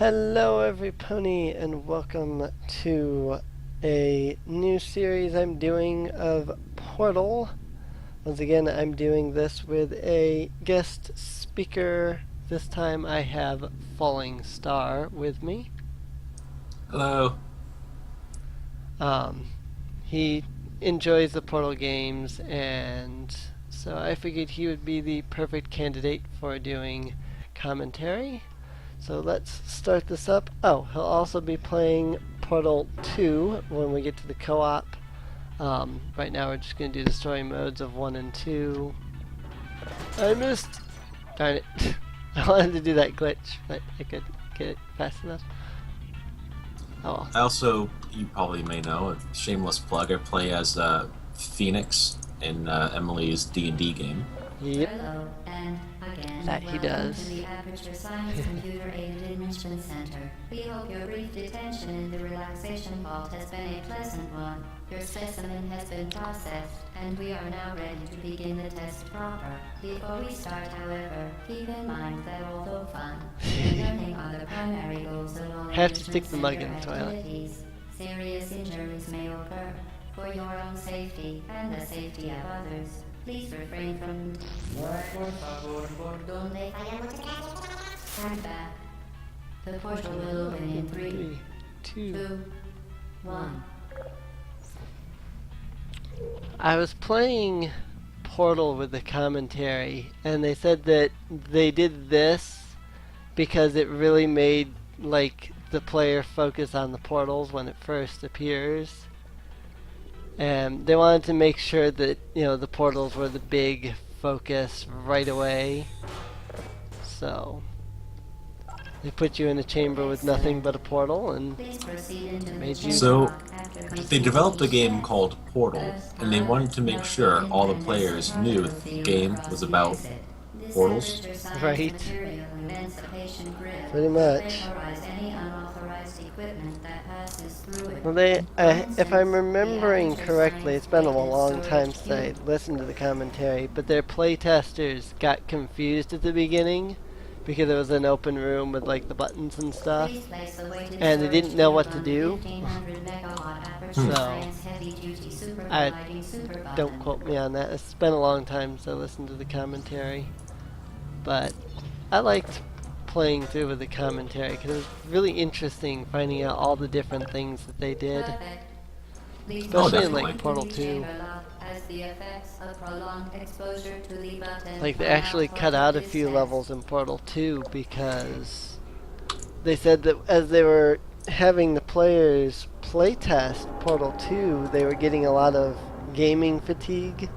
Hello everypony and welcome to a new series I'm doing of Portal. Once again, I'm doing this with a guest speaker. This time I have Falling Star with me. Hello. He enjoys the Portal games, and so I figured he would be the perfect candidate for doing commentary. So let's start this up. Oh, he'll also be playing Portal 2 when we get to the co-op. Right now we're just going to do the story modes of 1 and 2. I missed! Darn it. I wanted to do that glitch, but I couldn't get it fast enough. Oh well. I also, you probably may know, a shameless plug, I play as Phoenix in Emily's D&D game. Yep. Hello, and again, That he does. welcome to the Aperture Science Computer-Aided Enrichment Center. We hope your brief detention in the relaxation vault has been a pleasant one. Your specimen has been processed, and we are now ready to begin the test proper. Before we start, however, keep in mind that although fun, and learning are the primary goals of all Have to stick the mug in the enrichment toilet. center activities, serious injuries may occur. For your own safety and the safety of others, please refrain from Stand back. The portal will open in 3, 3, 2. 2, 1. I was playing Portal with the commentary, and they said that they did this because it really made like the player focus on the portals when it first appears. And they wanted to make sure that, you know, the portals were the big focus right away. So they put you in a chamber with nothing but a portal and Please proceed into the Made you- chamber So, lock after They developed a game called Portal, and they wanted to make sure all the players knew the game was about portals. Right. Pretty much. Well, they, if I'm remembering correctly, it's been a long time since I listened to the commentary, but their playtesters got confused at the beginning because it was an open room with like the buttons and stuff, and they didn't know what to do. So, don't quote me on that. It's been a long time since I listened to the commentary, but I liked playing through with the commentary because it was really interesting finding out all the different things that they did, especially in like Portal 2. Like they actually cut out a few levels in Portal 2 because they said that as they were having the players playtest Portal 2, they were getting a lot of gaming fatigue.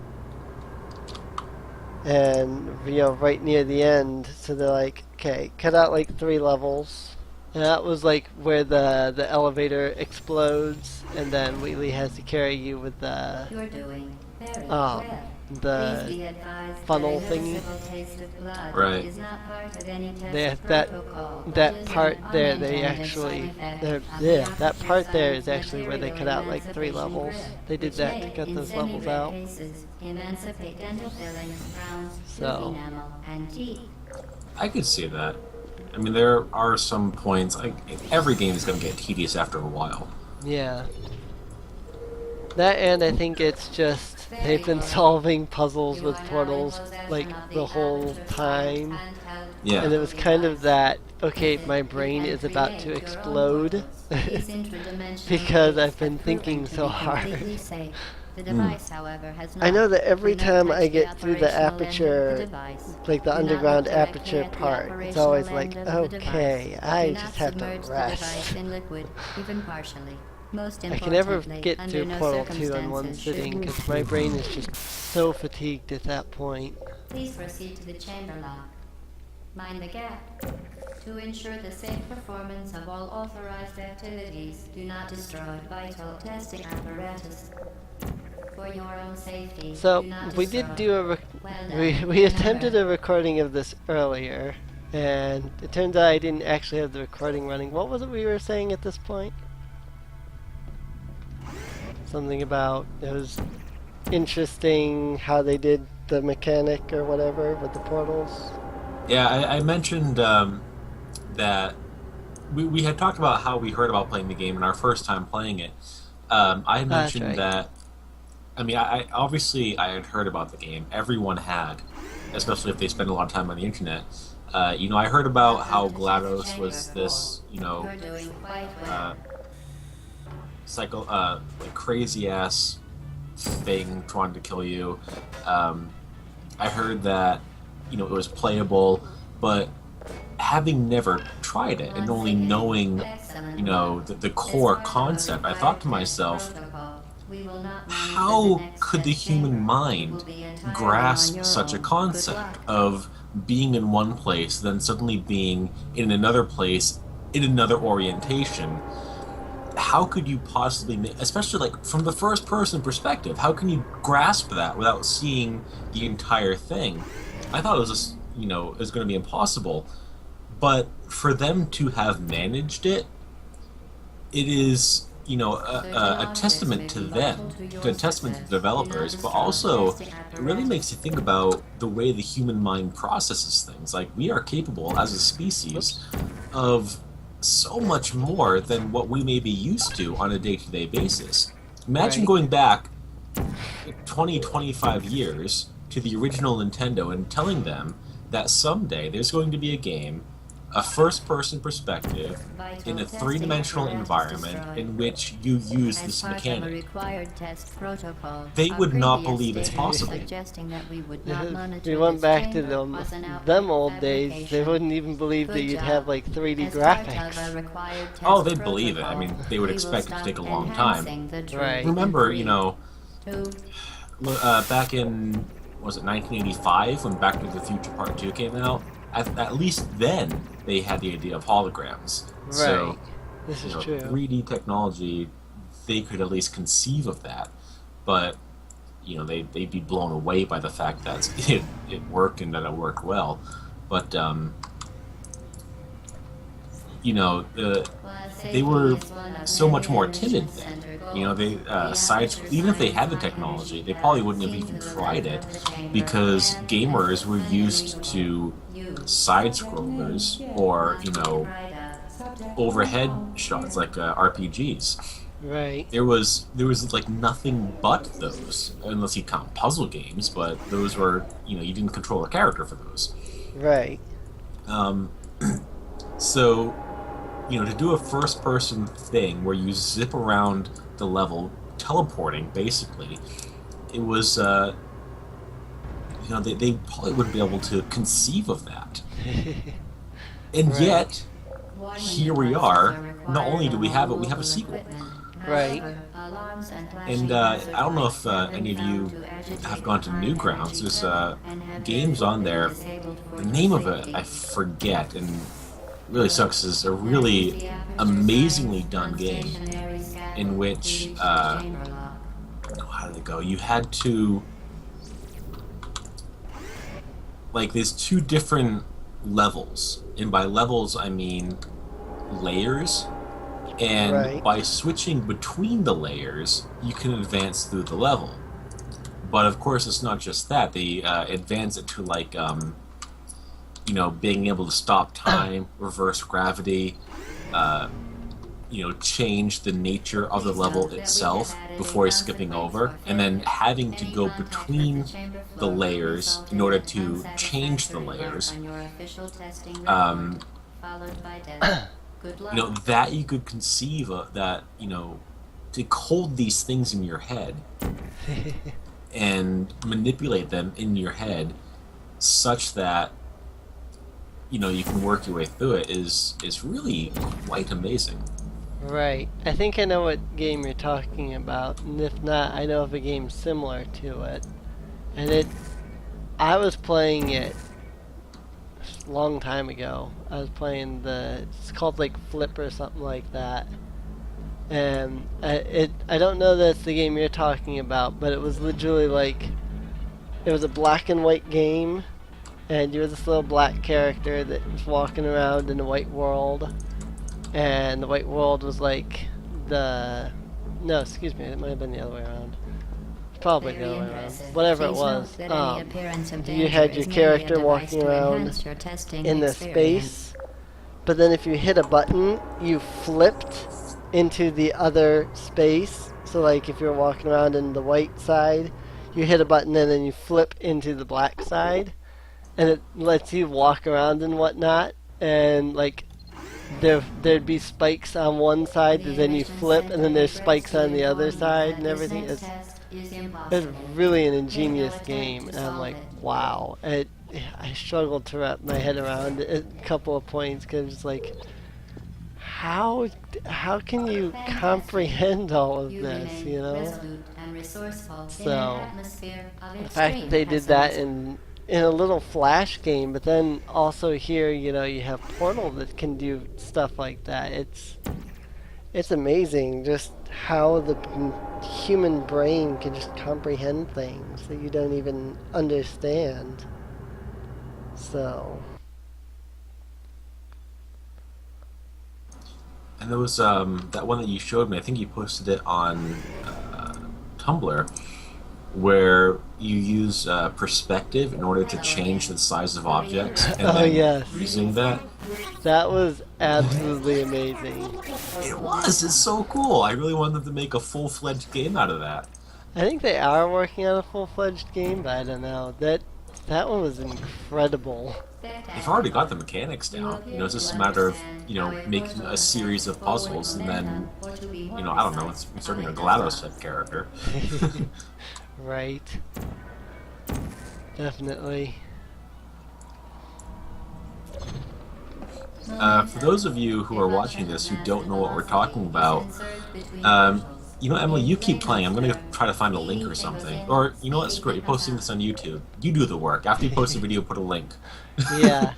And, you know, right near the end, so they're like, okay, cut out like 3 levels. And that was like where the elevator explodes, and then Wheatley has to carry you with the You're doing very um, well. Please the be advised funnel that a thingy. noticeable taste of blood Right. is not part of any test That protocol, but that is part an there, they unintended actually, side effect they're- of the yeah, that Aperture part there is Science actually where they cut Material out like 3 Emancipation levels. Grip, They did which that to may, cut in those levels semi-rare out. cases, emancipate dental fillings, crowns, So. tooth enamel, and teeth. I could see that. I mean, there are some points. Every game is going to get tedious after a while. Yeah. That, and I think it's just they've been solving puzzles with portals like the whole time, Yeah. and it was kind of that, okay, my brain is about to explode because I've been thinking so hard. The device, however, has not. I know that every Do not time touch I the get through the operational end of the aperture, device. like the Do not underground look directly aperture at the part, it's operational always end like, of the okay, device. I Do just not have to submerge the rest. device in liquid, even partially. Most I can never importantly, get under through no Portal 2 in one circumstances should sitting you- because my brain is just so fatigued at that point. Please proceed to the chamber lock. Mind the gap. To ensure the safe performance of all authorized activities, do not destroy vital testing apparatus. For your own safety, So do not we did destroy. do a Well done. we attempted Remember, a recording of this earlier, and it turns out I didn't actually have the recording running. What was it we were saying at this point? Something about it was interesting how they did the mechanic or whatever with the portals. Yeah, I mentioned that we had talked about how we heard about playing the game and our first time playing it. I had That's mentioned right. that. I mean, I obviously I had heard about the game. Everyone had, especially if they spend a lot of time on the internet. I heard about how Welcome to Shift GLaDOS Chamber was 4. this, You're doing quite uh, well. like crazy ass thing trying to kill you. Um, I heard that, it was playable, but having never tried it and Once only again, knowing, excellent work. the This core was our concept, I thought required to test myself, protocol. We will not monitor the how next could the test human chamber. It mind will be entirely on grasp your such a own. Good concept luck. of being in one place, then suddenly being in another place, in another orientation? How could you possibly make, especially like from the first person perspective, how can you grasp that without seeing the entire thing? I thought it was just, it was going to be impossible. But for them to have managed it, it is, a testament to them, to a testament to the developers, but also it really makes you think about the way the human mind processes things. Like, we are capable as a species Whoops. of so much more than what we may be used to on a day-to-day basis. Imagine Right. going back 20, 25 years to the original Nintendo and telling them that someday there's going to be a game, a first-person perspective, in a three-dimensional environment in which you use As this part of a mechanic. required test protocol, They our would not previous believe it's statement possible. suggesting that we would not If monitor we went this back to chamber was an outright them old days, they fabrication. wouldn't even believe that Good you'd job. have like 3D As part of a graphics. required test Oh, they'd believe it. I protocol, mean, they would we will expect it to stop take a long time. enhancing the truth Right. in Remember, 3, 2, back in, was it 1985 when Back to the Future Part 2 came out? At least then they had the idea of holograms. So, Right. This is true. 3D technology, they could at least conceive of that. But, they'd be blown away by the fact that it worked and that it worked well. But, they were so much more timid then. They even if they had the technology, they probably wouldn't have even tried it because gamers were used to side scrollers or overhead shots like RPGs. Right. There was like nothing but those, unless you count puzzle games. But those were you didn't control a character for those. Right. So to do a first-person thing where you zip around the level, teleporting basically, it was they probably wouldn't be able to conceive of that. And Right. yet, here we are. Not only do we have it, we have a sequel. Right. And I don't know if any of you have gone to Newgrounds. There's games on there. The name of it I forget, and really sucks. Is a really amazingly done game in which how did it go? You had to, like, there's two different levels, and by levels I mean layers. And Right. by switching between the layers, you can advance through the level. But of course, it's not just that. They advance it to like, being able to stop time, reverse gravity, change the nature of the level itself before skipping over, and then having to go between the layers in order to change the layers. That you could conceive of, that, to hold these things in your head and manipulate them in your head such that, you can work your way through it is really quite amazing. Right. I think I know what game you're talking about, and if not, I know of a game similar to it. And I was playing it a long time ago. I was playing it's called like Flip or something like that. And I don't know that it's the game you're talking about, but it was literally like, it was a black and white game, and you were this little black character that was walking around in a white world. And the white world was like no, excuse me, it might have been the other way around. It's probably the other way around. Whatever it was. You had your character walking around in this space, but then if you hit a button, you flipped into the other space. So like if you're walking around in the white side, you hit a button and then you flip into the black side, and it lets you walk around and whatnot. And like there'd be spikes on one side, and then you flip, and then there's spikes on the other side, and everything. It's really an ingenious game, and I'm like, wow. I struggled to wrap my head around it at a couple of points because it's like, how can you comprehend all of this, you know? So the fact that they did that in a little Flash game, but then also here, you know, you have Portal that can do stuff like that. It's amazing just how the human brain can just comprehend things that you don't even understand. So. And there was that one that you showed me. I think you posted it on Tumblr, where you use perspective in order to change the size of objects, and Oh then yes, using that. that was absolutely amazing. It was. It's so cool. I really wanted them to make a full-fledged game out of that. I think they are working on a full-fledged game, but I don't know. That one was incredible. They've already got the mechanics down. You know, it's just a matter of, you know, making a series of puzzles, and then, you know, I don't know, it's inserting a GLaDOS type character. Right. Definitely. For those of you who are watching this who don't know what we're talking about, you know, Emily, you keep playing. I'm going to try to find a link or something. Or, you know what, screw it, you're posting this on YouTube. You do the work. After you post a video, put a link. Yeah.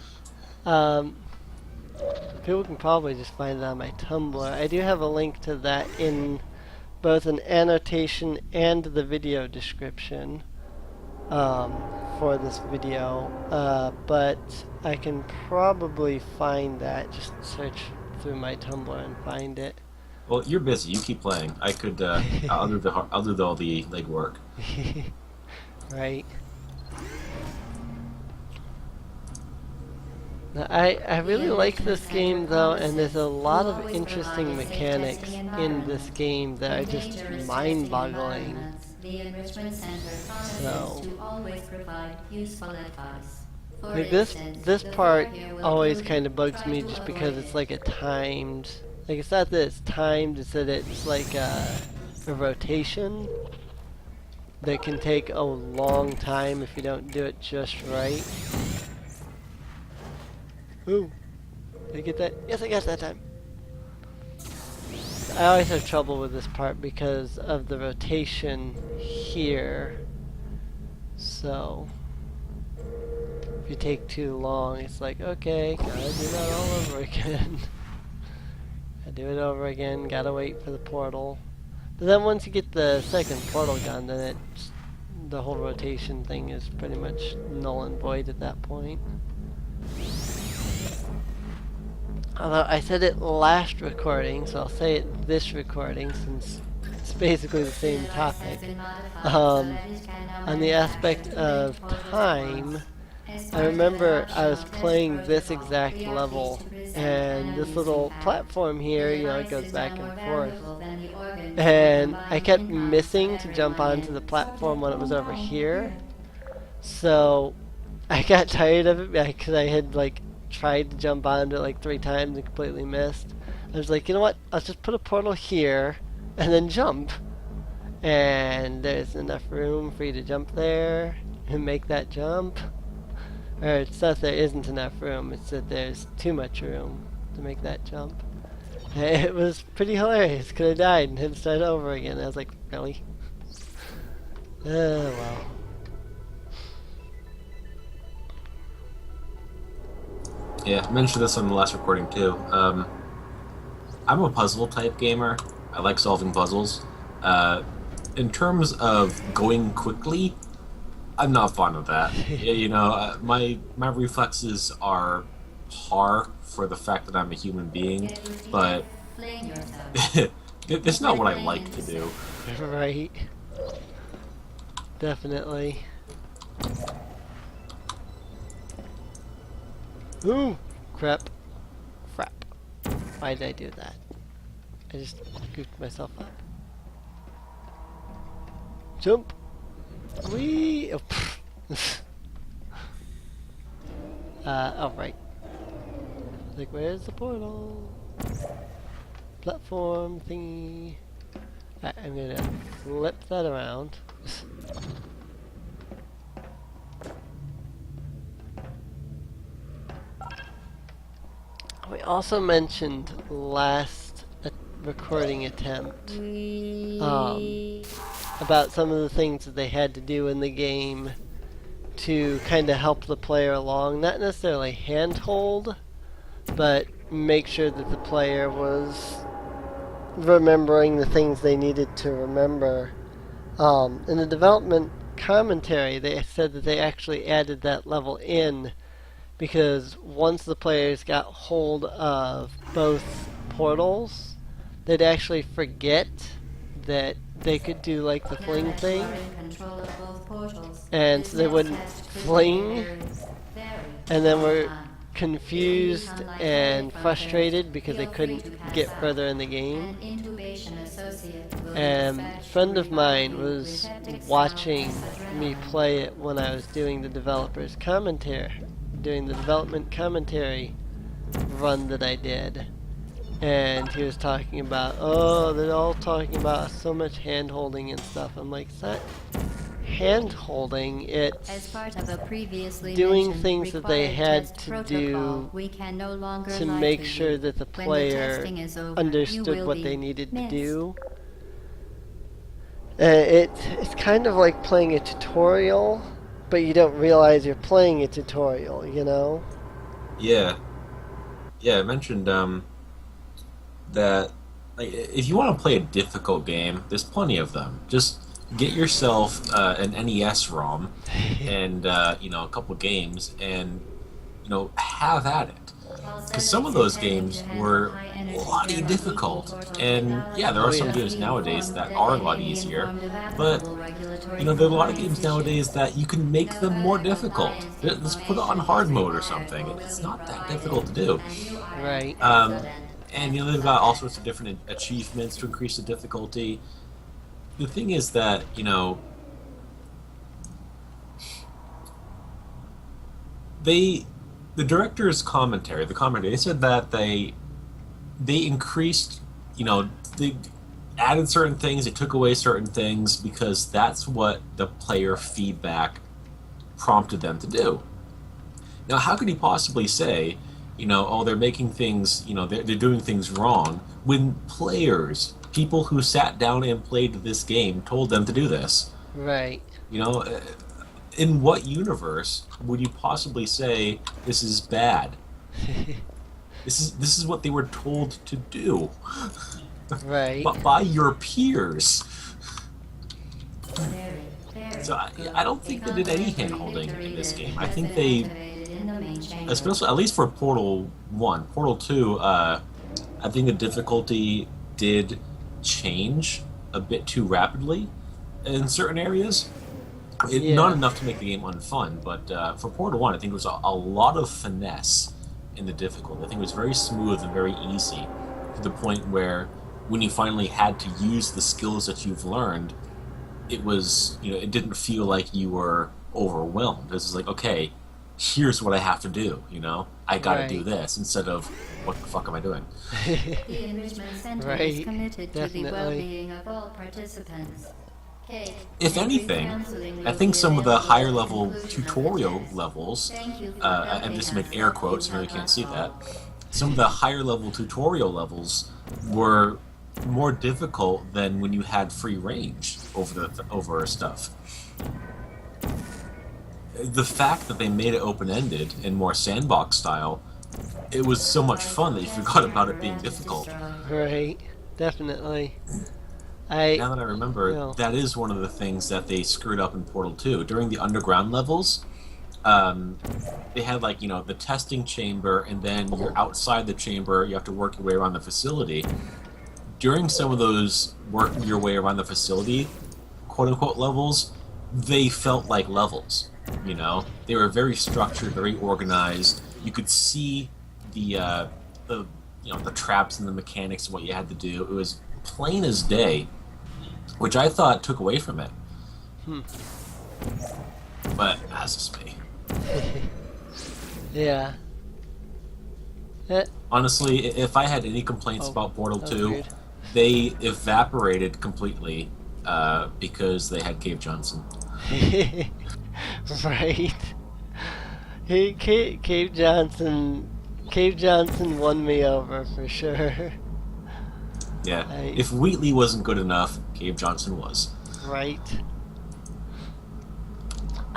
People can probably just find it on my Tumblr. I do have a link to that in both an annotation and the video description for this video. But I can probably find that. Just search through my Tumblr and find it. Well, you're busy. You keep playing. I could. I'll do all the legwork. Right. Now, I really like this game though, and there's a lot of interesting mechanics in this game that are just mind-boggling. So, like this part always kind of bugs me just because it's like a timed. Like, it's not that it's timed, it's that it's like a rotation that can take a long time if you don't do it just right. Ooh, did I get that? Yes, I got that time. I always have trouble with this part because of the rotation here. So, if you take too long, it's like, okay, gotta do that all over again. I do it over again, gotta wait for the portal. But then once you get the second portal gun, then the whole rotation thing is pretty much null and void at that point. Although I said it last recording, so I'll say it this recording since it's basically the same topic. On the aspect of time, I remember I was playing this exact level, and this little platform here, you know, it goes back and forth. And I kept missing to jump onto the platform when it was over here. So I got tired of it because I had like tried to jump onto it like 3 times and completely missed. I was like, you know what? I'll just put a portal here and then jump. And there's enough room for you to jump there and make that jump. Or it's not there isn't enough room, it's that there's too much room to make that jump. It was pretty hilarious because I died and had to start over again. I was like, really? Oh well. Yeah, I mentioned this on the last recording too. I'm a puzzle type gamer. I like solving puzzles. In terms of going quickly, I'm not fond of that. You know, my reflexes are par for the fact that I'm a human being, but it's not what I like to do. Right. Definitely. Ooh! Crap. Why did I do that? I just goofed myself up. Jump! Whee! Oh, oh, right. Like, where's the portal? Platform thingy. Alright, I'm gonna flip that around. We also mentioned last recording attempt about some of the things that they had to do in the game to kind of help the player along. Not necessarily handhold, but make sure that the player was remembering the things they needed to remember. In the development commentary, they said that they actually added that level in because once the players got hold of both portals, they'd actually forget that they could do like the fling thing, and so they wouldn't fling, and then were confused and frustrated because they couldn't get further in the game. And a friend of mine was watching me play it when I was doing the development commentary run that I did. And he was talking about, oh, they're all talking about so much hand-holding and stuff. I'm like, it's not hand-holding, it's As part of a previously doing mentioned things that they required had test to protocol, do we can no longer to lie make to sure you. that the When player testing is over, you understood will what be they needed to missed. do. It's kind of like playing a tutorial, but you don't realize you're playing a tutorial, you know? Yeah. Yeah, I mentioned that like, if you want to play a difficult game, there's plenty of them. Just get yourself an NES ROM and a couple games, and have at it. Because some of those games were bloody difficult, and yeah, there Oh, are some yeah. games nowadays that are a lot easier, but there are a lot of games nowadays that you can make them more difficult. Let's put it on hard mode or something. It's not that difficult to do. Right. And they've got all sorts of different achievements to increase the difficulty. The thing is that they the director's commentary, they said that they increased, they added certain things, they took away certain things because that's what the player feedback prompted them to do. Now, how could he possibly say, oh, they're making things, they're doing things wrong when players, people who sat down and played this game, told them to do this? Right. In what universe would you possibly say this is bad? This is what they were told to do. Right. But by your peers. So I don't think they did any hand-holding in this game. I think they, especially at least for Portal 1, Portal 2, I think the difficulty did change a bit too rapidly in certain areas. Not enough to make the game unfun, but for Portal 1, I think it was a lot of finesse in the difficulty. I think it was very smooth and very easy, to the point where when you finally had to use the skills that you've learned, it was, it didn't feel like you were overwhelmed. It was like, okay, here's what I have to do, I gotta do this, instead of, what the fuck am I doing? The Enrichment Center is Right, committed to the definitely. well-being of all participants. If anything, I think some of the higher level tutorial levels, I'm just make air quotes, you really can't see that, some of the higher level tutorial levels were more difficult than when you had free range over stuff. The fact that they made it open-ended and more sandbox style, it was so much fun that you forgot about it being difficult. Right. Definitely. Now that I remember, No. that is one of the things that they screwed up in Portal 2. During the underground levels, they had the testing chamber, and then you're outside the chamber, you have to work your way around the facility. During some of those working your way around the facility, quote-unquote levels, they felt like levels, They were very structured, very organized. You could see the the traps and the mechanics of what you had to do. It was plain as day, which I thought took away from it. Hmm. But that's just me. Yeah. Eh, Honestly, if I had any complaints oh, about Portal that was 2, weird. they evaporated completely because they had Cave Johnson. Right. Cave Johnson. Cave Johnson won me over for sure. Yeah. I, If Wheatley wasn't good enough, Cave Johnson was. right.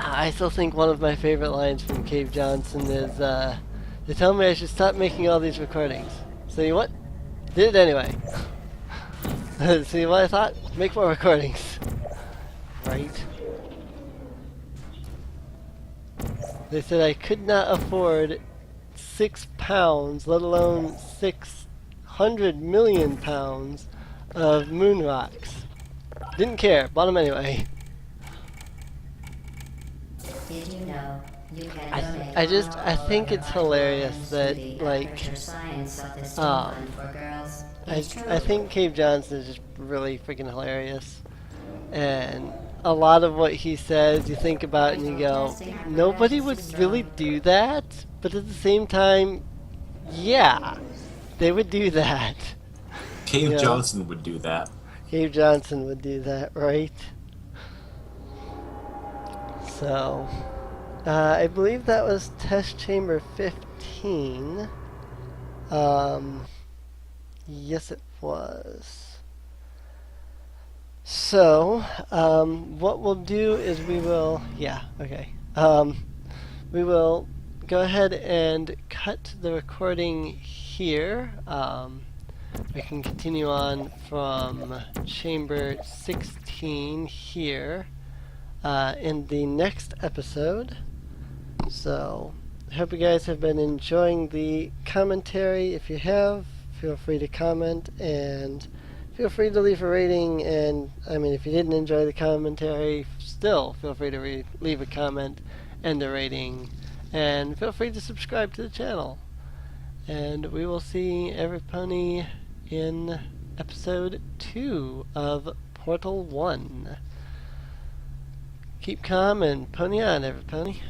I still think one of my favorite lines from Cave Johnson is, they tell me I should stop making all these recordings. So you what? Did it anyway. See what I thought? Make more recordings. Right. They said I could not afford £6, let alone 600 million pounds of moon rocks. Didn't care. Bought them anyway. Did you know you can I, donate I think it's hilarious that, like, science of the um, fund for girls. I think Cave Johnson is just really freaking hilarious. And a lot of what he says, you think about it and you go, nobody would really do that. But at the same time, yeah, they would do that. Cave You know? Johnson would do that. Cave Johnson would do that, right? So, I believe that was test chamber 15. Yes, it was. So, what we'll do is we will, yeah, okay. We will go ahead and cut the recording here. We can continue on from chamber 16 here in the next episode. So, I hope you guys have been enjoying the commentary. If you have, feel free to comment and feel free to leave a rating. And I mean, if you didn't enjoy the commentary, still feel free to leave a comment and a rating. And feel free to subscribe to the channel. And we will see everybody in episode 2 of Portal 1. Keep calm and pony on, everybody.